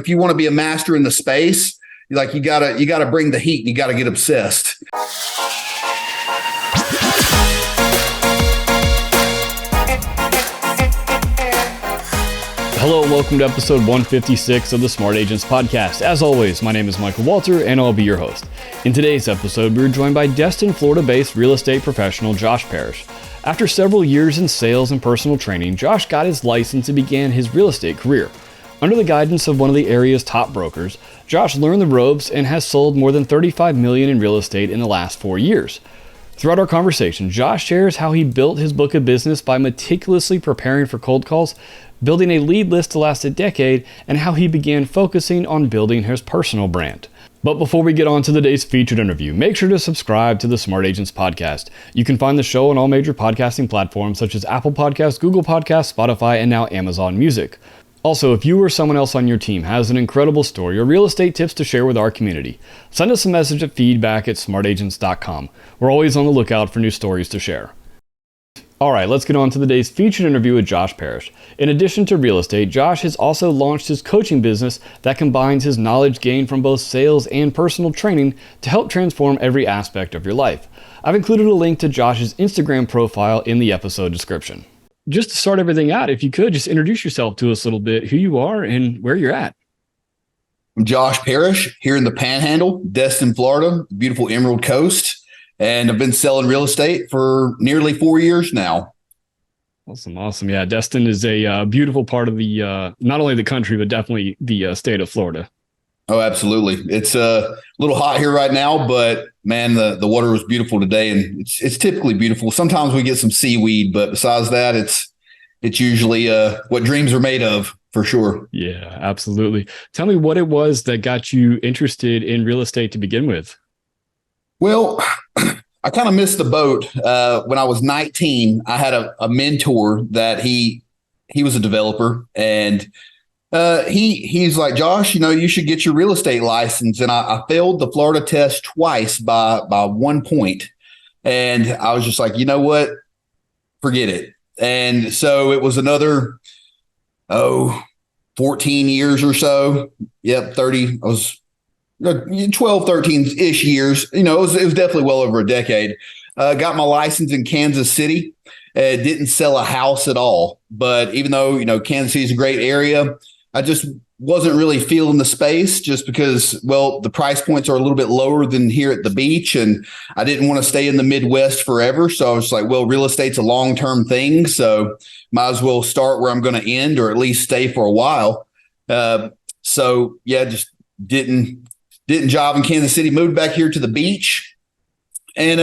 if you want to be a master in the space, like you gotta bring the heat and you gotta get obsessed. Hello and welcome to episode 156 of the Smart Agents Podcast. As always, my name is Michael Walter and I'll be your host. In today's episode, we're joined by Destin, Florida-based real estate professional Josh Parish. After several years in sales and personal training, Josh got his license and began his real estate career. Under the guidance of one of the area's top brokers, Josh learned the ropes and has sold more than $35 million in real estate in the last 4 years. Throughout our conversation, Josh shares how he built his book of business by meticulously preparing for cold calls, building a lead list to last a decade, and how he began focusing on building his personal brand. But before we get on to today's featured interview, make sure to subscribe to the Smart Agents Podcast. You can find the show on all major podcasting platforms such as Apple Podcasts, Google Podcasts, Spotify, and now Amazon Music. Also, if you or someone else on your team has an incredible story or real estate tips to share with our community, send us a message at feedback@smartagents.com. We're always on the lookout for new stories to share. All right, let's get on to today's featured interview with Josh Parish. In addition to real estate, Josh has also launched his coaching business that combines his knowledge gained from both sales and personal training to help transform every aspect of your life. I've included a link to Josh's Instagram profile in the episode description. Just to start everything out, if you could, just introduce yourself to us a little bit, who you are and where you're at. I'm Josh Parish here in the Panhandle, Destin, Florida, beautiful Emerald Coast. And I've been selling real estate for nearly 4 years now. Awesome. Yeah, Destin is a beautiful part of the, not only the country, but definitely the state of Florida. Oh, absolutely. It's a little hot here right now, but man, the water was beautiful today, and it's typically beautiful. Sometimes we get some seaweed, but besides that, it's usually what dreams are made of, for sure. Yeah, absolutely. Tell me what it was that got you interested in real estate to begin with. Well, I kind of missed the boat. When I was 19, I had a mentor that he was a developer, and he's like, Josh, you should get your real estate license. And I failed the Florida test twice by 1 point. And I was just like, you know what? Forget it. And so it was another, 14 years or so. Yep. 30. I was 12, 13-ish years. It was definitely well over a decade. Got my license in Kansas City. Didn't sell a house at all. But even though, Kansas City is a great area, I just wasn't really feeling the space just because, well, the price points are a little bit lower than here at the beach. And I didn't want to stay in the Midwest forever. So I was like, well, real estate's a long-term thing. So might as well start where I'm going to end, or at least stay for a while. So yeah, just didn't job in Kansas City, moved back here to the beach. And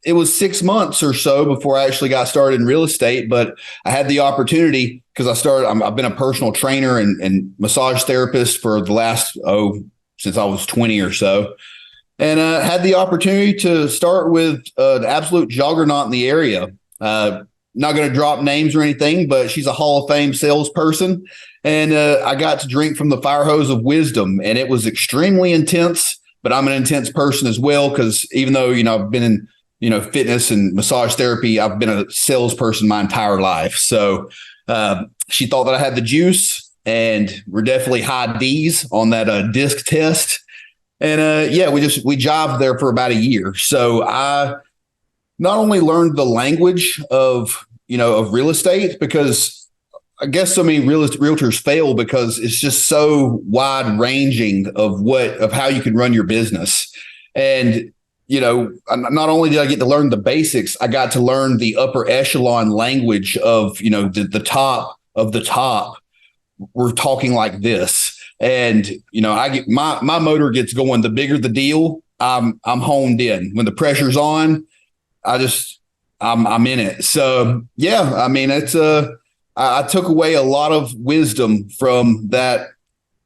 it was 6 months or so before I actually got started in real estate. But I had the opportunity because I've been a personal trainer and massage therapist for the last, since I was 20 or so. And had the opportunity to start with the absolute juggernaut in the area. Not going to drop names or anything, but she's a Hall of Fame salesperson. And I got to drink from the fire hose of wisdom, and it was extremely intense. But I'm an intense person as well, because even though, I've been in, fitness and massage therapy, I've been a salesperson my entire life. So she thought that I had the juice, and we're definitely high D's on that disc test. And we jobbed there for about a year. So I not only learned the language of real estate, because I guess so many realtors fail because it's just so wide ranging of how you can run your business. And, not only did I get to learn the basics, I got to learn the upper echelon language of, the top of the top. We're talking like this. And, I get my motor gets going. The bigger the deal, I'm honed in. When the pressure's on, I'm in it. So, yeah, I mean, I took away a lot of wisdom from that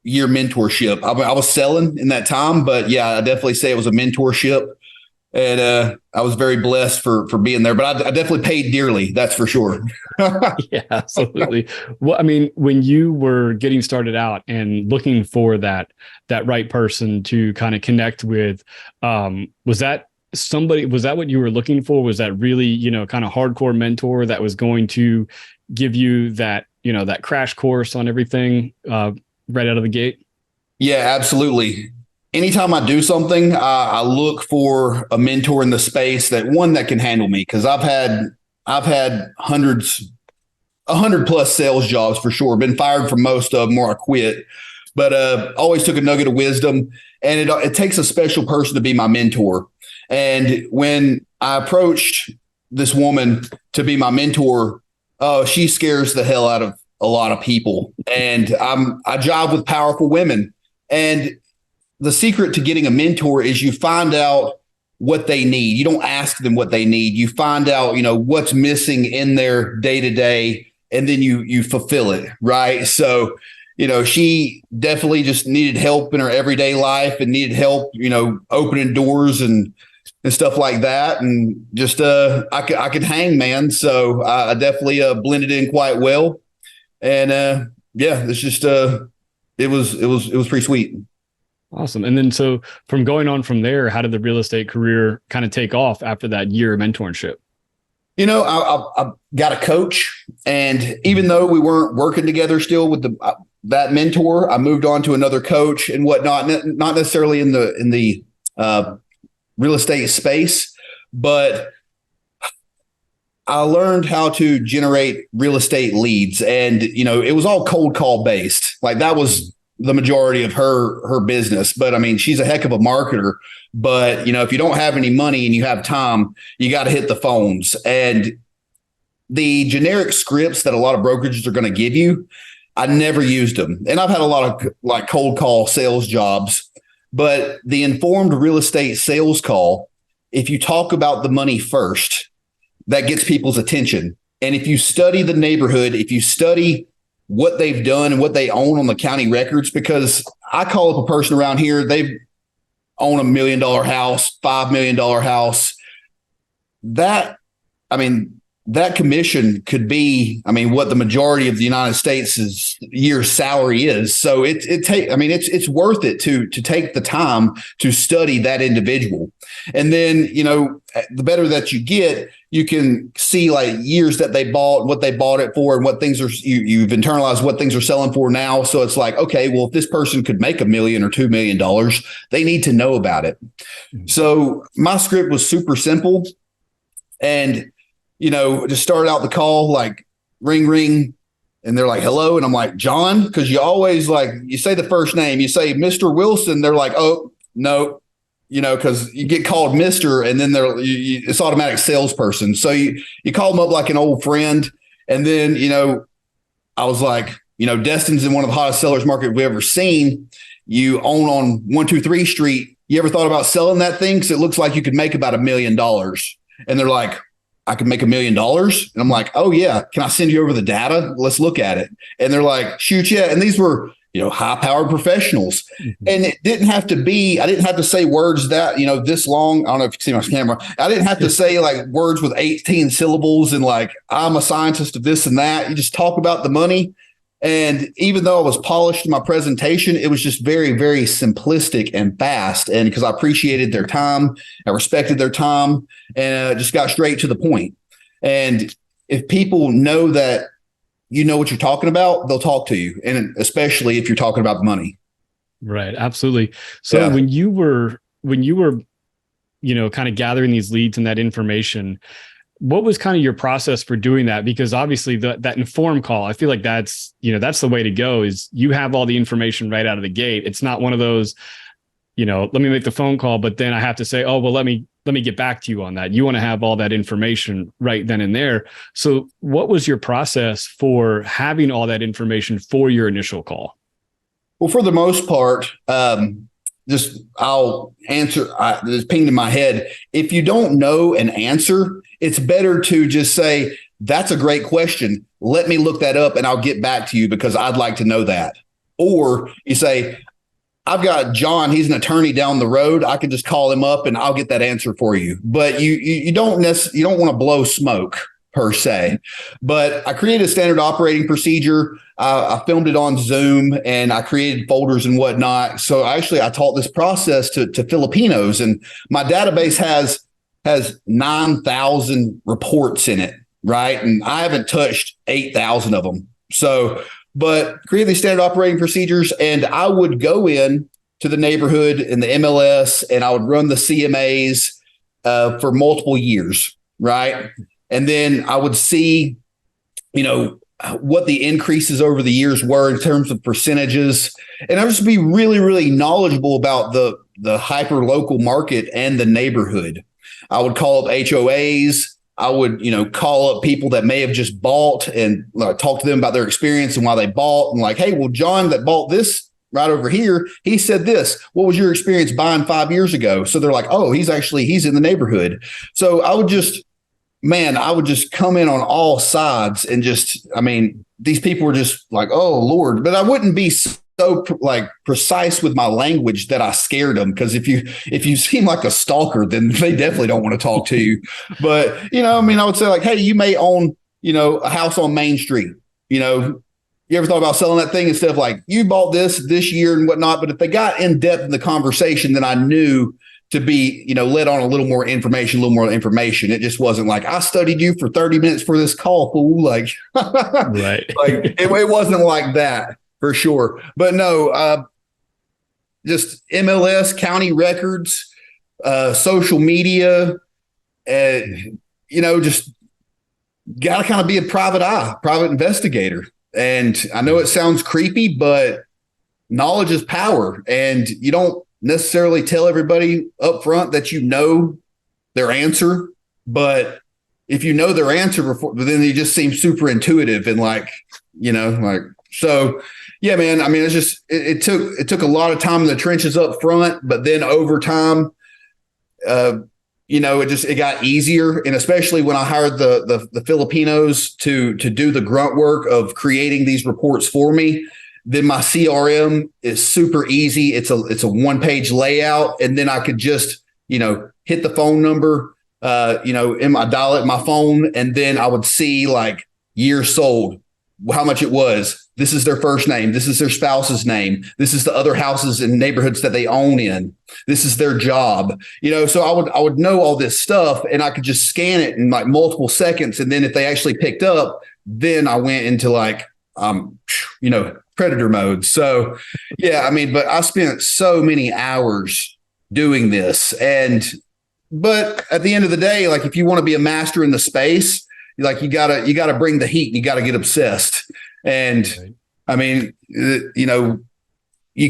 year mentorship. I was selling in that time, but yeah, I definitely say it was a mentorship. And I was very blessed for being there, but I definitely paid dearly. That's for sure. Yeah, absolutely. Well, I mean, when you were getting started out and looking for that right person to kind of connect with, was that what you were looking for? Was that really, kind of hardcore mentor that was going to give you that, that crash course on everything right out of the gate? Yeah, absolutely. Anytime I do something, I look for a mentor in the space that can handle me, because I've had a hundred plus sales jobs for sure. Been fired from most of them, or I quit. But always took a nugget of wisdom, and it takes a special person to be my mentor. And when I approached this woman to be my mentor, oh, she scares the hell out of a lot of people, and I jive with powerful women. And the secret to getting a mentor is you find out what they need. You don't ask them what they need. You find out, what's missing in their day to day, and then you fulfill it. Right. So, she definitely just needed help in her everyday life and needed help, opening doors and stuff like that. And just, I could hang, man. So I definitely blended in quite well. And yeah, it's just, it was pretty sweet. Awesome. And then so from going on from there, how did the real estate career kind of take off after that year of mentorship? I got a coach, and even though we weren't working together still with that mentor, I moved on to another coach and whatnot. Not necessarily in the real estate space, but I learned how to generate real estate leads, and it was all cold call based. Like, that was the majority of her business. But I mean, she's a heck of a marketer. But if you don't have any money and you have time, you got to hit the phones. And the generic scripts that a lot of brokerages are going to give you, I never used them. And I've had a lot of like cold call sales jobs, but the informed real estate sales call, if you talk about the money first, that gets people's attention. And if you study the neighborhood, if you study what they've done and what they own on the county records, because I call up a person around here, they own $1 million house, $5 million house. That commission could be, what the majority of the United States' year's salary is. So it's worth it to take the time to study that individual. And then, the better that you get, you can see like years that they bought, what they bought it for, and what things are, you've internalized what things are selling for now. So it's like, okay, well, if this person could make $1 million or $2 million, they need to know about it. Mm-hmm. So my script was super simple, and just started out the call, like ring, ring. And they're like, hello. And I'm like, John, because you always you say the first name, you say Mr. Wilson. They're like, oh, no, because you get called Mr. and then it's automatic salesperson. So you call them up like an old friend. And then, I was like, Destin's in one of the hottest sellers market we've ever seen. You own on 123 Street. You ever thought about selling that thing? Because it looks like you could make about $1 million. And they're like, I could make $1 million. And I'm like, oh yeah. Can I send you over the data? Let's look at it. And they're like, shoot, yeah. And these were, high powered professionals. Mm-hmm. And it didn't have to be, I didn't have to say words that, this long. I don't know if you can see my camera. I didn't have to say like words with 18 syllables and like, I'm a scientist of this and that. You just talk about the money. And even though I was polished in my presentation, it was just very, very simplistic and fast. And because I appreciated their time, I respected their time, and just got straight to the point. And if people know that you know what you're talking about, they'll talk to you. And especially if you're talking about money. Right. Absolutely. So yeah. when you were, kind of gathering these leads and that information, what was kind of your process for doing that? Because obviously that informed call, I feel like that's the way to go, is you have all the information right out of the gate. It's not one of those, let me make the phone call, but then I have to say, oh, well, let me get back to you on that. You want to have all that information right then and there. So what was your process for having all that information for your initial call? Well, for the most part, I'll answer, it's pinged in my head. If you don't know an answer, it's better to just say, that's a great question. Let me look that up and I'll get back to you because I'd like to know that. Or you say, I've got John, he's an attorney down the road. I can just call him up and I'll get that answer for you. But you don't want to blow smoke per se. But I created a standard operating procedure. I filmed it on Zoom and I created folders and whatnot. So I taught this process to Filipinos, and my database has 9,000 reports in it, right? And I haven't touched 8,000 of them. So, but create these standard operating procedures. And I would go in to the neighborhood in the MLS and I would run the CMAs for multiple years. Right. And then I would see, what the increases over the years were in terms of percentages. And I would just be really, really knowledgeable about the hyper local market and the neighborhood. I would call up HOAs. I would, call up people that may have just bought and talk to them about their experience and why they bought, and like, hey, well, John that bought this right over here, he said this. What was your experience buying 5 years ago? So they're like, oh, he's in the neighborhood. So I would just come in on all sides and these people were just like, oh Lord, but I wouldn't be so precise with my language that I scared them. Cause if you seem like a stalker, then they definitely don't want to talk to you. But, I would say like, hey, you may own, a house on Main Street, you ever thought about selling that thing instead of like, you bought this year and whatnot. But if they got in depth in the conversation, then I knew to be, led on a little more information. It just wasn't like, I studied you for 30 minutes for this call, fool. Like, right. It wasn't like that for sure. But no, just MLS, county records, social media, just got to kind of be a private investigator. And I know it sounds creepy, but knowledge is power. And you don't necessarily tell everybody up front that their answer, but if you know their answer before, then they just seem super intuitive and so yeah, man. I mean, it's just it took a lot of time in the trenches up front, but then over time, it got easier. And especially when I hired the Filipinos to do the grunt work of creating these reports for me, then my CRM is super easy. It's a one-page layout. And then I could just, hit the phone number, dial it in my phone. And then I would see like years sold, how much it was. This is their first name. This is their spouse's name. This is the other houses and neighborhoods that they own in. This is their job. So I would know all this stuff and I could just scan it in like multiple seconds. And then if they actually picked up, then I went into like, predator mode. So yeah, but I spent so many hours doing this. But at the end of the day, like if you want to be a master in the space, like you gotta bring the heat and you gotta get obsessed. And you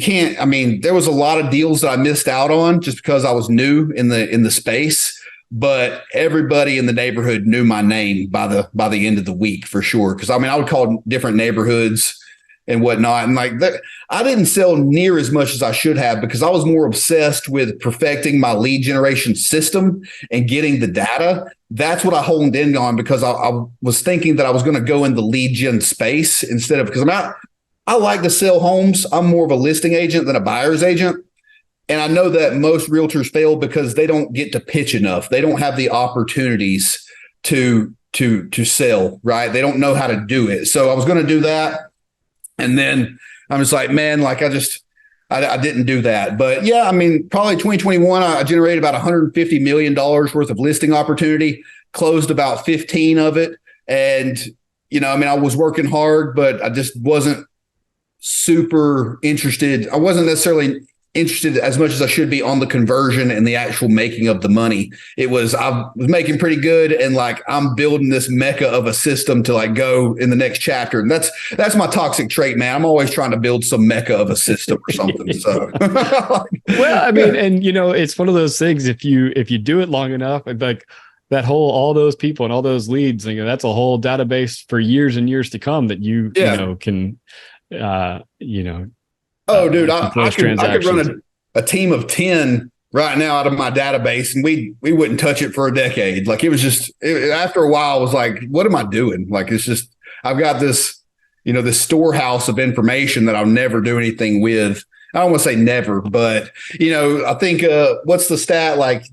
can't, there was a lot of deals that I missed out on just because I was new in the space, but everybody in the neighborhood knew my name by the end of the week for sure. Cause I would call different neighborhoods and whatnot. And like that, I didn't sell near as much as I should have because I was more obsessed with perfecting my lead generation system and getting the data. That's what I honed in on because I was thinking that I was going to go in the lead gen space instead of, because I like to sell homes. I'm more of a listing agent than a buyer's agent. And I know that most realtors fail because they don't get to pitch enough. They don't have the opportunities to sell, right? They don't know how to do it. So I was going to do that. And then I'm just like, man, like I didn't do that. But yeah, probably 2021, I generated about $150 million worth of listing opportunity, closed about 15 of it. And, I was working hard, but I just wasn't super interested. I wasn't necessarily interested as much as I should be on the conversion and the actual making of the money. I was making pretty good. And like, I'm building this mecca of a system to like go in the next chapter. And that's my toxic trait, man. I'm always trying to build some mecca of a system or something. So, well, and it's one of those things, if you do it long enough, like all those people and all those leads, that's a whole database for years and years to come that you can, oh, dude, I could run a team of 10 right now out of my database and we wouldn't touch it for a decade. Like it was just, after a while, I was like, what am I doing? Like, it's just, I've got this, this storehouse of information that I'll never do anything with. I don't want to say never, but, I think, what's the stat? Like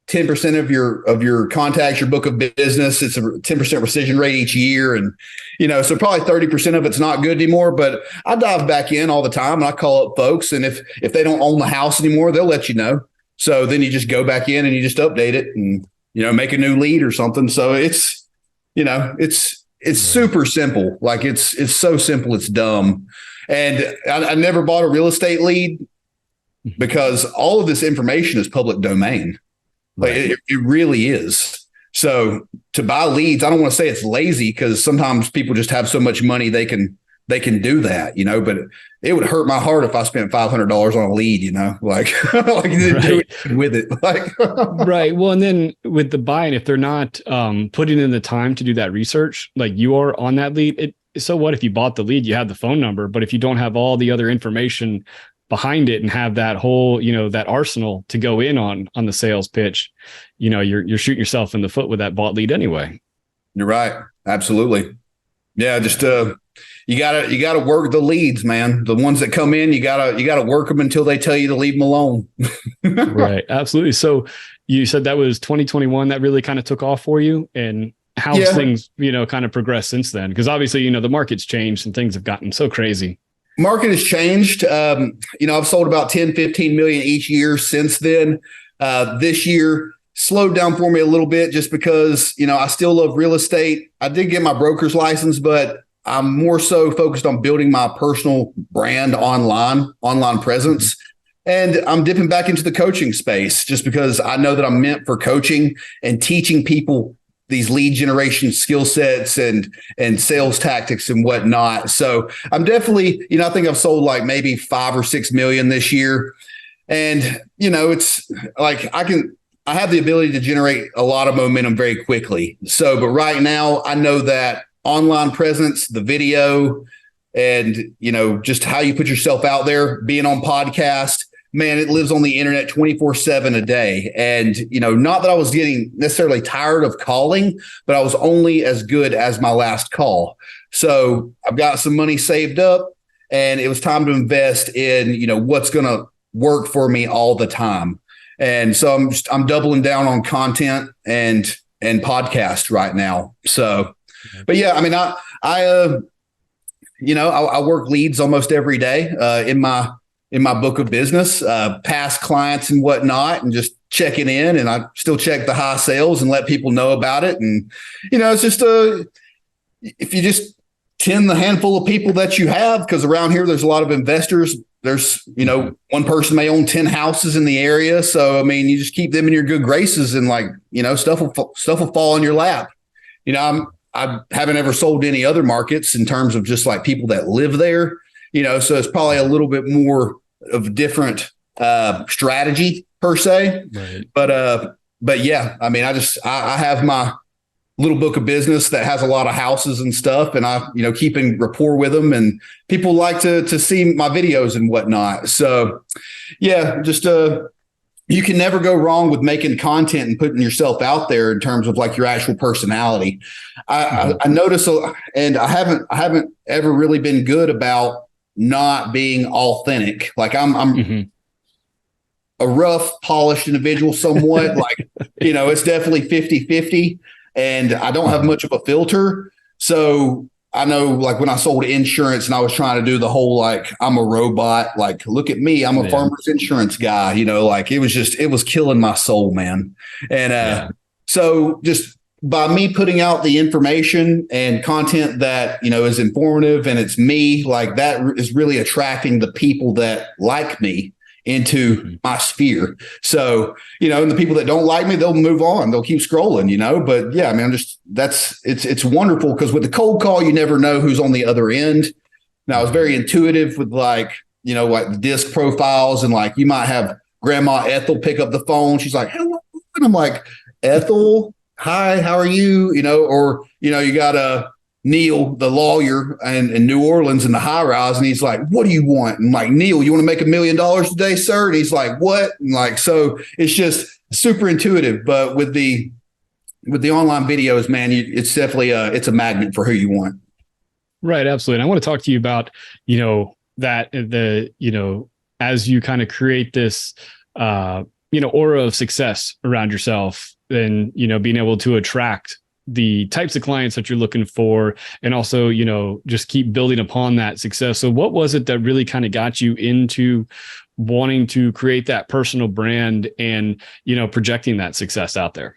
10% of your contacts, your book of business, it's a 10% rescission rate each year. And, so probably 30% of it's not good anymore, but I dive back in all the time and I call up folks. And if they don't own the house anymore, they'll let you know. So then you just go back in and you just update it and, make a new lead or something. So it's it's super simple. Like it's so simple. It's dumb. And I never bought a real estate lead because all of this information is public domain. Like it really is. So to buy leads, I don't want to say it's lazy because sometimes people just have so much money they can do that, but it would hurt my heart if I spent $500 on a lead, like you didn't do it with it. Like, right. Well, and then with the buying, if they're not putting in the time to do that research, like you are on that lead, so what if you bought the lead, you had the phone number, but if you don't have all the other information behind it and have that whole, that arsenal to go in on the sales pitch, you're shooting yourself in the foot with that bought lead anyway. You're right. Absolutely. Yeah. Just, you gotta work the leads, man. The ones that come in, you gotta work them until they tell you to leave them alone. Right. Absolutely. So you said that was 2021 that really kind of took off for you, and how's things, kind of progressed since then? Because obviously, the market's changed and things have gotten so crazy. Market has changed. I've sold about 10, 15 million each year since then. This year slowed down for me a little bit just because, I still love real estate. I did get my broker's license, but I'm more so focused on building my personal brand online presence. And I'm dipping back into the coaching space just because I know that I'm meant for coaching and teaching people these lead generation skill sets and sales tactics and whatnot. So I'm definitely, I think I've sold like maybe 5 or 6 million this year. And, it's like I have the ability to generate a lot of momentum very quickly. So, but right now I know that online presence, the video, and, just how you put yourself out there, being on podcast, man, it lives on the internet 24/7 a day. And, not that I was getting necessarily tired of calling, but I was only as good as my last call. So I've got some money saved up and it was time to invest in, what's going to work for me all the time. And so I'm doubling down on content and podcast right now. So, but yeah, I mean, I work leads almost every day, in my book of business, past clients and whatnot, and just checking in. And I still check the high sales and let people know about it. And, it's just, if you just tend the handful of people that you have, because around here, there's a lot of investors. There's, one person may own 10 houses in the area. So, I mean, you just keep them in your good graces and stuff will fall in your lap. I haven't ever sold any other markets in terms of just like people that live there, so it's probably a little bit more of a different strategy per se. Right. But yeah, I mean, I have my little book of business that has a lot of houses and stuff, and I, keep in rapport with them, and people like to see my videos and whatnot. So yeah, just, you can never go wrong with making content and putting yourself out there in terms of like your actual personality. I notice, and I haven't ever really been good about not being authentic. Like I'm a rough, polished individual somewhat. Like, it's definitely 50-50, and I don't have much of a filter. So I know, like, when I sold insurance and I was trying to do the whole, like, I'm a robot, like, look at me, I'm a farmer's insurance guy, like it was killing my soul, man. And so just by me putting out the information and content that, is informative and it's me, like, that is really attracting the people that like me into my sphere. So, and the people that don't like me, they'll move on, they'll keep scrolling, but yeah, I mean, it's wonderful because with the cold call, you never know who's on the other end. Now, I was very intuitive with like the disc profiles, and like, you might have Grandma Ethel pick up the phone. She's like, hello. And I'm like, Ethel, hi, how are you? Or, you got Neil, the lawyer in New Orleans in the high rise. And he's like, what do you want? And like, Neil, you want to make $1 million today, sir? And he's like, what? And like, so it's just super intuitive. But with the online videos, man, it's definitely it's a magnet for who you want. Right. Absolutely. And I want to talk to you about, as you kind of create this, aura of success around yourself, and, being able to attract the types of clients that you're looking for, and also, just keep building upon that success. So what was it that really kind of got you into wanting to create that personal brand and, projecting that success out there?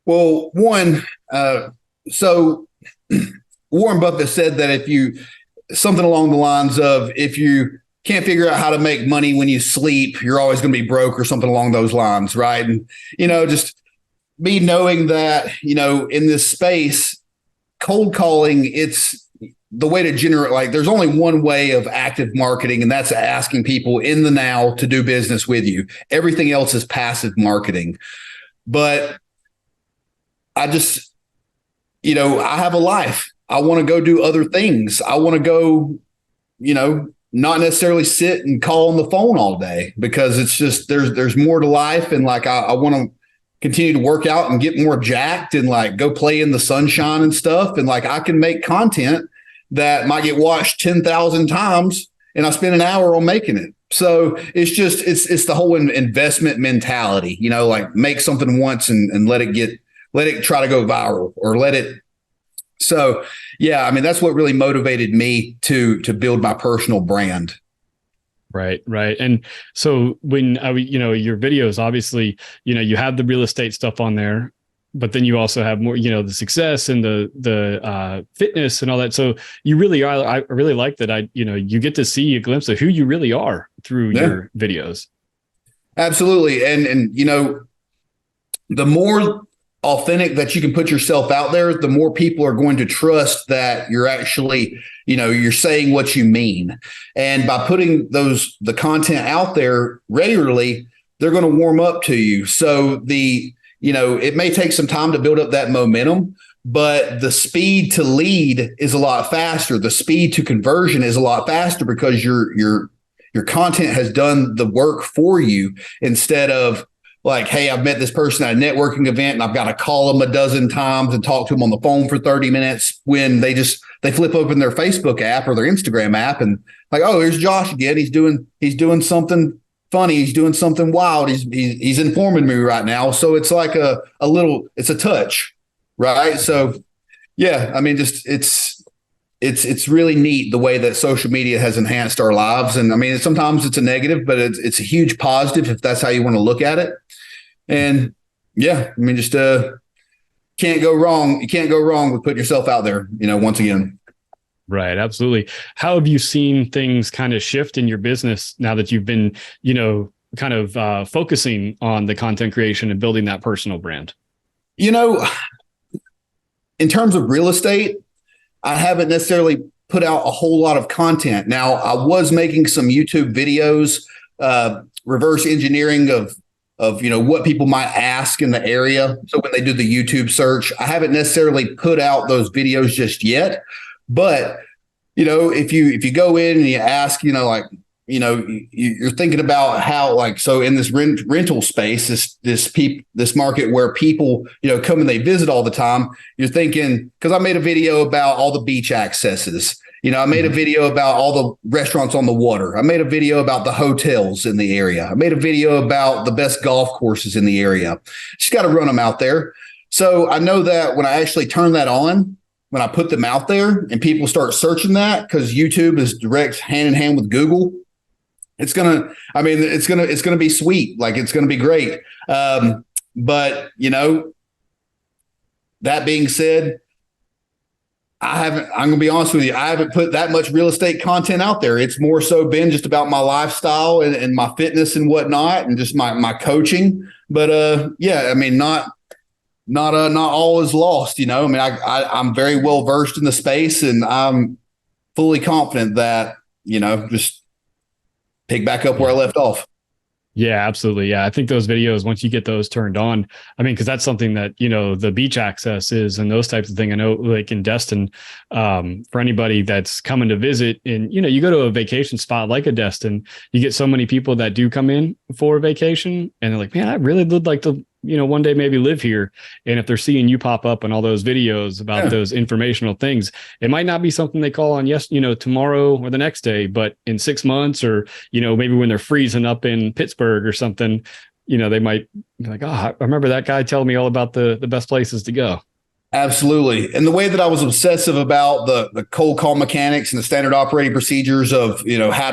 Well, one, so Warren Buffett said that something along the lines of, if you can't figure out how to make money when you sleep, you're always going to be broke, or something along those lines. Right. And, just me knowing that, in this space, cold calling, it's the way to generate, like, there's only one way of active marketing, and that's asking people in the now to do business with you. Everything else is passive marketing. But I just, I have a life. I want to go do other things. I want to go, not necessarily sit and call on the phone all day, because it's just, there's more to life. And like, I want to continue to work out and get more jacked and like go play in the sunshine and stuff. And like, I can make content that might get watched 10,000 times, and I spend an hour on making it. So it's just, it's the whole investment mentality, like make something once and let it try to go viral, or let it. So, yeah, I mean, that's what really motivated me to build my personal brand. Right. And so when your videos, obviously, you have the real estate stuff on there, but then you also have more, the success and the fitness and all that. So you really are. I really like that. You get to see a glimpse of who you really are through your videos. Absolutely. And the more authentic that you can put yourself out there, the more people are going to trust that you're actually, you're saying what you mean. And by putting the content out there regularly, they're going to warm up to you. So it may take some time to build up that momentum, but the speed to lead is a lot faster. The speed to conversion is a lot faster, because your content has done the work for you, instead of like, hey, I've met this person at a networking event and I've got to call them a dozen times and talk to them on the phone for 30 minutes, when they flip open their Facebook app or their Instagram app and like, oh, here's Josh again. He's doing something funny. He's doing something wild. He's informing me right now. So it's like it's a touch. Right. So yeah, I mean, just it's really neat the way that social media has enhanced our lives. And I mean, sometimes it's a negative, but it's a huge positive if that's how you want to look at it. And yeah, I mean, just can't go wrong. You can't go wrong with putting yourself out there, once again. Right. Absolutely. How have you seen things kind of shift in your business now that you've been, kind of focusing on the content creation and building that personal brand? In terms of real estate, I haven't necessarily put out a whole lot of content. Now, I was making some YouTube videos, reverse engineering of what people might ask in the area. So when they do the YouTube search, I haven't necessarily put out those videos just yet. But if you go in and you ask, you're thinking about how, like, so in this rental space, this market where people, come and they visit all the time, you're thinking, because I made a video about all the beach accesses. I made a video about all the restaurants on the water. I made a video about the hotels in the area. I made a video about the best golf courses in the area. Just got to run them out there. So I know that when I actually turn that on, when I put them out there and people start searching that, because YouTube is direct hand in hand with Google, it's gonna be sweet. Like, it's gonna be great. But that being said, I'm going to be honest with you, I haven't put that much real estate content out there. It's more so been just about my lifestyle and my fitness and whatnot, and just my coaching. But yeah, I mean, not all is lost. I mean, I'm very well versed in the space, and I'm fully confident that, just pick back up where I left off. Yeah, absolutely. Yeah. I think those videos, once you get those turned on, I mean, because that's something that, the beach access is and those types of things. I know, like in Destin, for anybody that's coming to visit, and, you go to a vacation spot like a Destin, you get so many people that do come in for a vacation, and they're like, man, I really would like to, one day maybe live here. And if they're seeing you pop up on all those videos about those informational things, it might not be something they call on, tomorrow or the next day, but in 6 months, or, maybe when they're freezing up in Pittsburgh or something, they might be like, oh, I remember that guy telling me all about the best places to go. Absolutely. And the way that I was obsessive about the cold call mechanics and the standard operating procedures of, how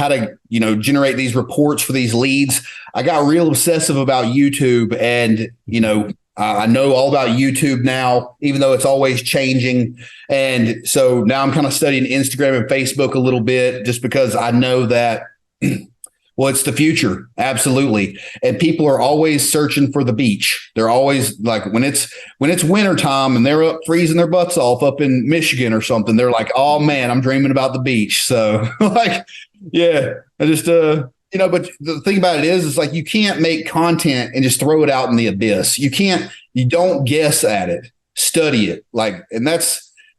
to, generate these reports for these leads, I got real obsessive about YouTube and, I know all about YouTube now, even though it's always changing. And so now I'm kind of studying Instagram and Facebook a little bit just because I know that, well, it's the future. Absolutely. And people are always searching for the beach. They're always like, when it's wintertime and they're up freezing their butts off up in Michigan or something, they're like, oh man, I'm dreaming about the beach. So like, yeah, I just, but the thing about it is like, you can't make content and just throw it out in the abyss. You don't guess at it, study it. Like, and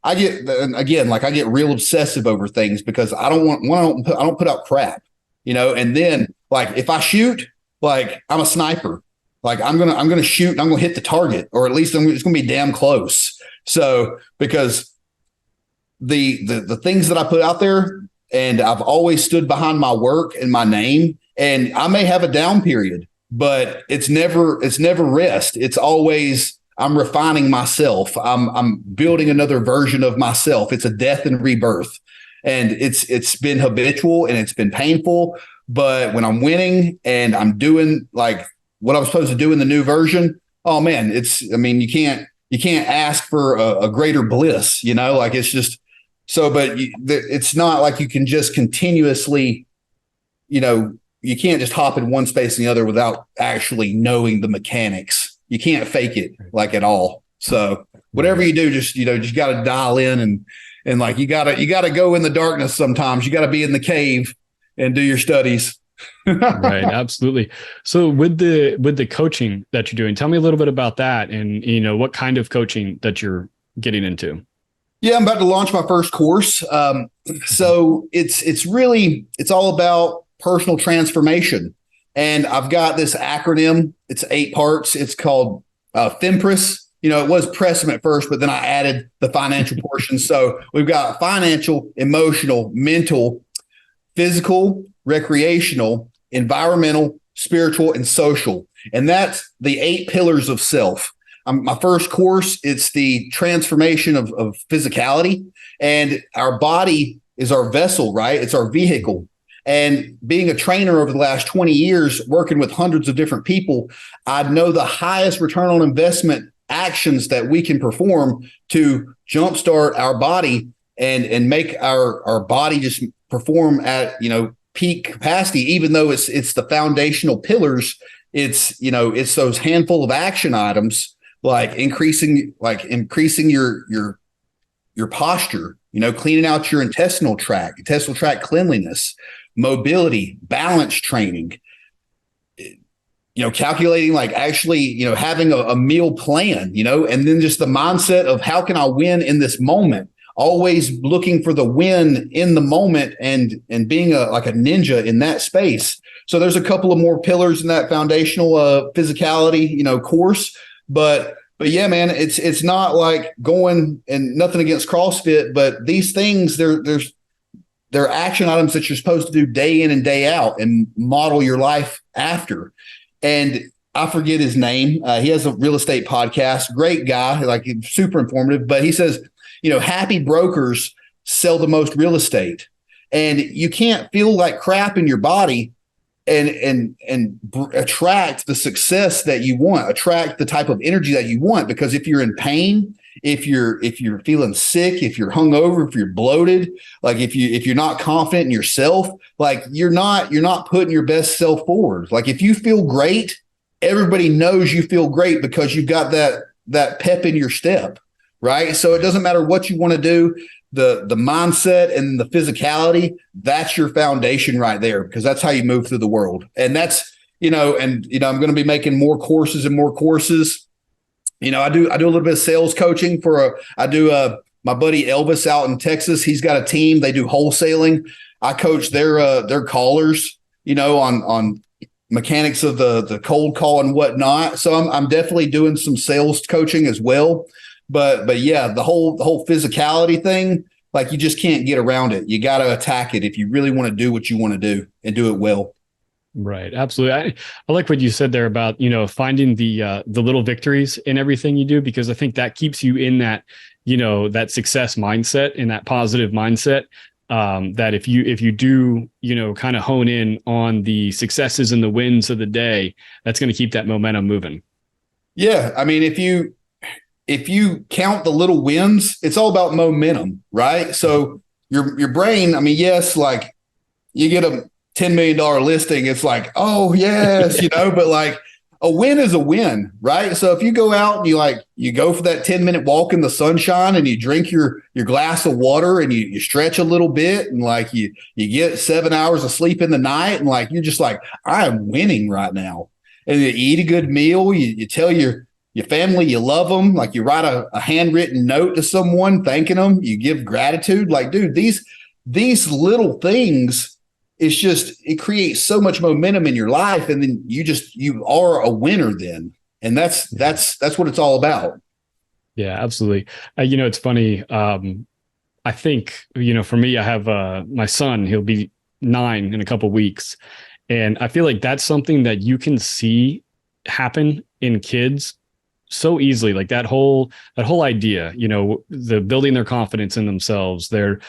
I get real obsessive over things because I don't put out crap. And then like if I shoot, like I'm a sniper, like I'm gonna shoot and I'm gonna hit the target, or at least it's gonna be damn close. So because the things that I put out there, and I've always stood behind my work and my name, and I may have a down period, but it's never rest. It's always I'm refining myself. I'm building another version of myself. It's a death and rebirth. And it's been habitual and it's been painful. But when I'm winning and I'm doing like what I'm supposed to do in the new version, oh man, you can't ask for a greater bliss, like it's just so, but it's not like you can just continuously, you can't just hop in one space and the other without actually knowing the mechanics. You can't fake it like at all. So whatever you do, just got to dial in and like you gotta go in the darkness sometimes. You gotta be in the cave and do your studies. Right, absolutely. So with the coaching that you're doing, tell me a little bit about that and what kind of coaching that you're getting into. Yeah, I'm about to launch my first course. So it's all about personal transformation. And I've got this acronym. It's 8 parts. It's called FEMPRESS. It was Pressum at first, but then I added the financial portion. So we've got financial, emotional, mental, physical, recreational, environmental, spiritual, and social. And that's the 8 pillars of self. My first course, it's the transformation of physicality. And our body is our vessel, right? It's our vehicle. And being a trainer over the last 20 years, working with hundreds of different people, I know the highest return on investment actions that we can perform to jumpstart our body and make our body just perform at peak capacity, even though it's the foundational pillars. It's those handful of action items like increasing your posture, cleaning out your intestinal tract cleanliness, mobility, balance training, calculating, like actually, having a meal plan, and then just the mindset of how can I win in this moment, always looking for the win in the moment and being like a ninja in that space. So there's a couple of more pillars in that foundational physicality, course. But yeah, man, it's not like going, and nothing against CrossFit, but these things, they're action items that you're supposed to do day in and day out and model your life after. And I forget his name. He has a real estate podcast. Great guy, like super informative. But he says, happy brokers sell the most real estate. And you can't feel like crap in your body and attract the success that you want, attract the type of energy that you want. Because if you're in pain, if you're feeling sick, if you're hungover, if you're bloated, like if you're not confident in yourself, like you're not putting your best self forward. Like if you feel great, everybody knows you feel great because you've got that pep in your step, right? So it doesn't matter what you want to do. The mindset and the physicality, that's your foundation right there, because that's how you move through the world. And that's, I'm going to be making more courses and more courses. I do a little bit of sales coaching my buddy Elvis out in Texas. He's got a team. They do wholesaling. I coach their callers, on mechanics of the cold call and whatnot. So I'm definitely doing some sales coaching as well. But yeah, the whole physicality thing, like you just can't get around it. You got to attack it if you really want to do what you want to do and do it well. Right. Absolutely. I like what you said there about, finding the little victories in everything you do, because I think that keeps you in that, that success mindset, in that positive mindset. That if you do, kind of hone in on the successes and the wins of the day, that's going to keep that momentum moving. Yeah. I mean, if you count the little wins, it's all about momentum, right? So your brain, I mean, yes, like you get a $10 million listing, it's like, oh yes, but like a win is a win, right? So if you go out and you go for that 10-minute walk in the sunshine and you drink your glass of water and you stretch a little bit and like you get 7 hours of sleep in the night and like you're just like, I am winning right now. And you eat a good meal, you tell your family you love them, like you write a handwritten note to someone thanking them, you give gratitude. Like, dude, these little things, it creates so much momentum in your life, and then you are a winner then, and that's what it's all about. Yeah, absolutely. It's funny. I think, for me, I have my son, he'll be 9 in a couple of weeks. And I feel like that's something that you can see happen in kids so easily. Like that whole idea, the building their confidence in themselves, they're,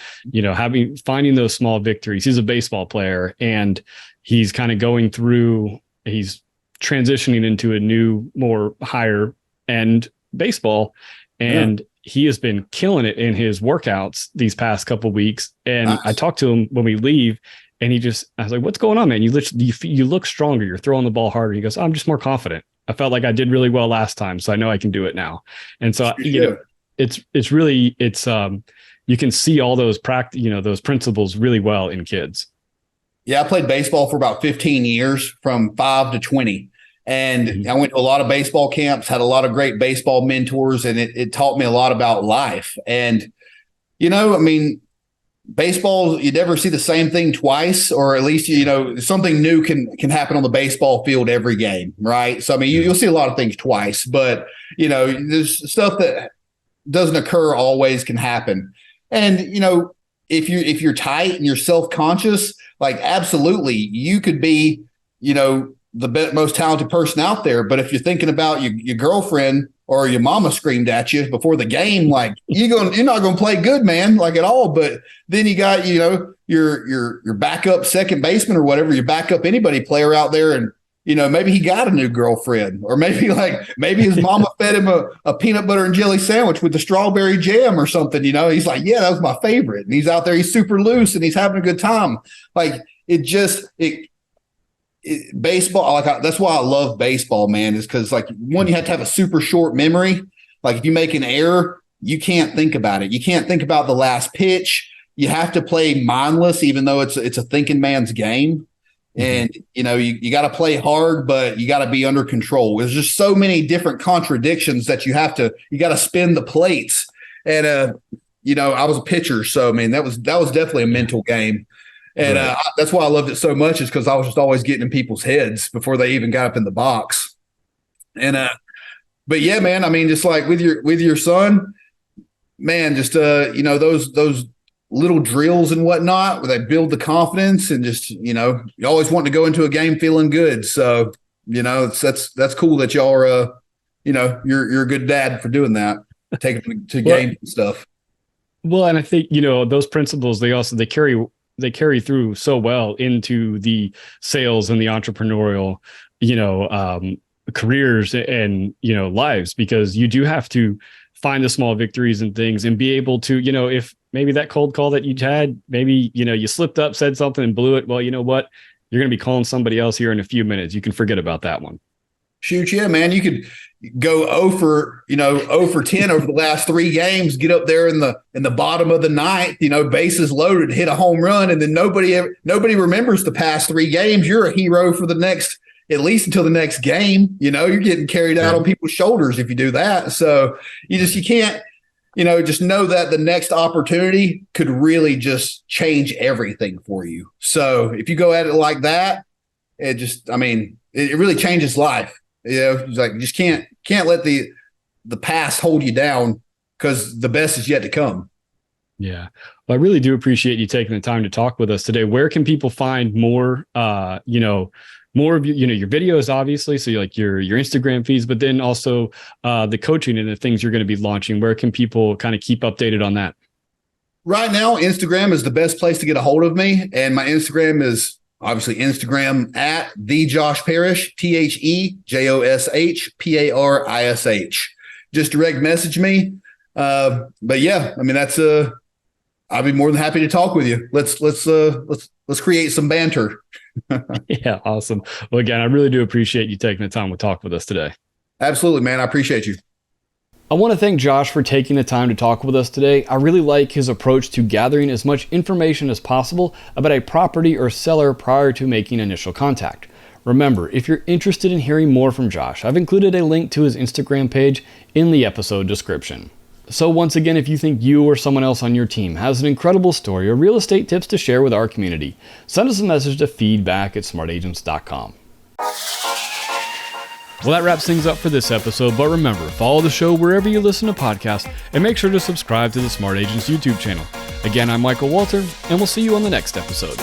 finding those small victories. He's a baseball player and he's kind of he's transitioning into a new, more higher end baseball. And he has been killing it in his workouts these past couple of weeks. And nice. I talked to him when we leave. And I was like, what's going on, man? You look stronger. You're throwing the ball harder. He goes, I'm just more confident. I felt like I did really well last time, so I know I can do it now. And so, it's really, you can see all those those principles really well in kids. Yeah. I played baseball for about 15 years from 5 to 20. And I went to a lot of baseball camps, had a lot of great baseball mentors, and it taught me a lot about life. And, I mean, baseball, you never see the same thing twice, or at least, something new can happen on the baseball field every game. Right. So, I mean, you'll see a lot of things twice, but there's stuff that doesn't occur always can happen. And, if you're tight and you're self-conscious, like absolutely you could be, the most talented person out there. But if you're thinking about your girlfriend or your mama screamed at you before the game, like you're not going to play good, man, like at all. But then you got, your backup second baseman or whatever, your backup anybody player out there. And, maybe he got a new girlfriend, or maybe his mama fed him a peanut butter and jelly sandwich with the strawberry jam or something, he's like, yeah, that was my favorite. And he's out there, he's super loose and he's having a good time. Like baseball, that's why I love baseball, man, is because like one, you have to have a super short memory. Like if you make an error, you can't think about it. You can't think about the last pitch. You have to play mindless, even though it's a thinking man's game. And you got to play hard, but you got to be under control. There's just so many different contradictions that you got to spin the plates. And I was a pitcher, so I mean that was definitely a mental game. And that's why I loved it so much, is because I was just always getting in people's heads before they even got up in the box. And but yeah, man, I mean, just like with your son, man, just those little drills and whatnot where they build the confidence, and just you always want to go into a game feeling good. So that's cool that y'all are you're a good dad for doing that, taking them to games and stuff. Well, and I think those principles, they carry through so well into the sales and the entrepreneurial, careers and, lives, because you do have to find the small victories and things and be able to, if maybe that cold call that you had, maybe, you slipped up, said something and blew it. Well, you know what? You're going to be calling somebody else here in a few minutes. You can forget about that one. Shoot, yeah, man. You could go 0 for 10 over the last 3 games, get up there in the bottom of the ninth, bases loaded, hit a home run, and then nobody remembers the past 3 games. You're a hero for the next, at least until the next game. You're getting carried out on people's shoulders if you do that. So you can't, just know that the next opportunity could really just change everything for you. So if you go at it like that, it really changes life. It's like you just can't let the past hold you down, because the best is yet to come. Yeah. Well, I really do appreciate you taking the time to talk with us today. Where can people find more, more of your videos, obviously. So like your Instagram feeds, but then also the coaching and the things you're going to be launching. Where can people kind of keep updated on that? Right now, Instagram is the best place to get a hold of me. And my Instagram is Obviously, Instagram at the Josh Parish, TheJoshParish. Just direct message me. But yeah, I mean, that's I'd be more than happy to talk with you. Let's create some banter. Yeah, awesome. Well, again, I really do appreciate you taking the time to talk with us today. Absolutely, man. I appreciate you. I want to thank Josh for taking the time to talk with us today. I really like his approach to gathering as much information as possible about a property or seller prior to making initial contact. Remember, if you're interested in hearing more from Josh, I've included a link to his Instagram page in the episode description. So once again, if you think you or someone else on your team has an incredible story or real estate tips to share with our community, send us a message to feedback@smartagents.com. Well, that wraps things up for this episode, but remember, follow the show wherever you listen to podcasts and make sure to subscribe to the Smart Agents YouTube channel. Again, I'm Michael Walter, and we'll see you on the next episode.